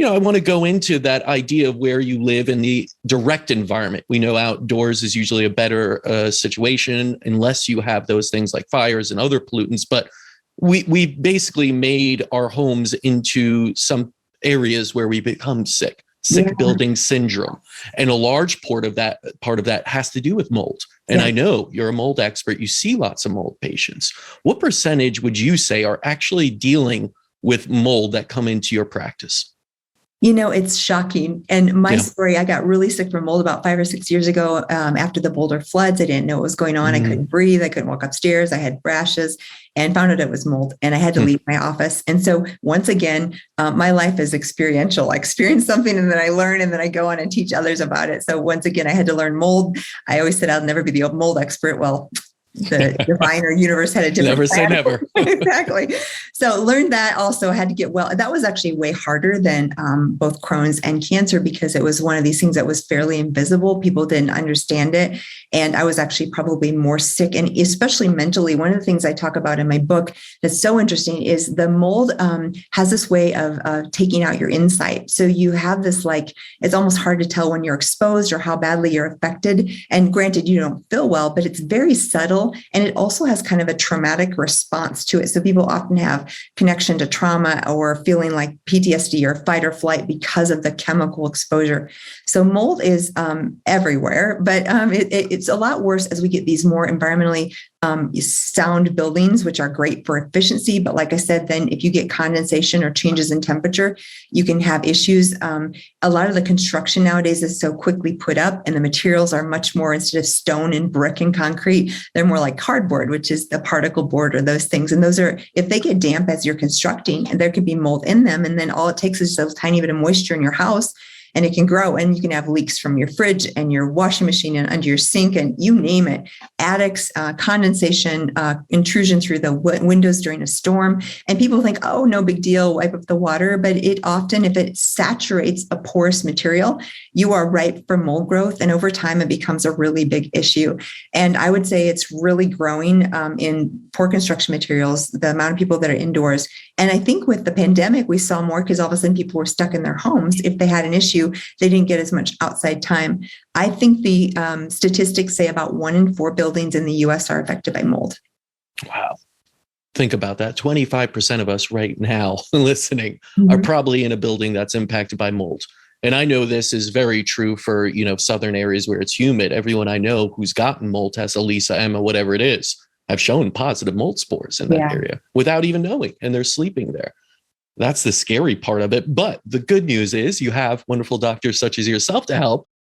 I want to go into that idea of where you live in the direct environment. We know outdoors is usually a better situation unless you have those things like fires and other pollutants. But we basically made our homes into some areas where we become sick building syndrome. And a large part of that has to do with mold. And I know you're a mold expert. You see lots of mold patients. What percentage would you say are actually dealing with mold that come into your practice? It's shocking. And my story, I got really sick from mold about 5 or 6 years ago after the Boulder floods. I didn't know what was going on. I couldn't breathe. I couldn't walk upstairs. I had rashes and found out it was mold, and I had to leave my office. And so once again, my life is experiential. I experience something and then I learn and then I go on and teach others about it. So once again, I had to learn mold. I always said I'll never be the mold expert. Well, the divine or universe had a different never plan. Say never. Exactly. So learned that. Also had to get well. That was actually way harder than both Crohn's and cancer, because it was one of these things that was fairly invisible. People didn't understand it. And I was actually probably more sick, and especially mentally. One of the things I talk about in my book that's so interesting is the mold has this way of taking out your insight. So you have this, it's almost hard to tell when you're exposed or how badly you're affected. And granted, you don't feel well, but it's very subtle. And it also has kind of a traumatic response to it. So people often have connection to trauma or feeling like PTSD or fight or flight because of the chemical exposure. So mold is everywhere, but it's a lot worse as we get these more environmentally sound buildings, which are great for efficiency. But like I said, then if you get condensation or changes in temperature, you can have issues. A lot of the construction nowadays is so quickly put up, and the materials are much more, instead of stone and brick and concrete, they're more like cardboard, which is the particle board or those things. And those are, if they get damp as you're constructing, and there could be mold in them. And then all it takes is a tiny bit of moisture in your house, and it can grow, and you can have leaks from your fridge and your washing machine and under your sink, and you name it. Attics, condensation, intrusion through the windows during a storm. And people think, oh, no big deal, wipe up the water. But it often, if it saturates a porous material, you are ripe for mold growth. And over time, it becomes a really big issue. And I would say it's really growing in poor construction materials, the amount of people that are indoors. And I think with the pandemic, we saw more because all of a sudden people were stuck in their homes. If they had an issue, they didn't get as much outside time. I think the statistics say about 1 in 4 buildings in the US are affected by mold. Wow. Think about that. 25% of us right now listening are probably in a building that's impacted by mold. And I know this is very true for, southern areas where it's humid. Everyone I know who's gotten mold tests, Elisa, Emma, whatever it is, have shown positive mold spores in that area without even knowing, and they're sleeping there. That's the scary part of it. But the good news is you have wonderful doctors such as yourself to help.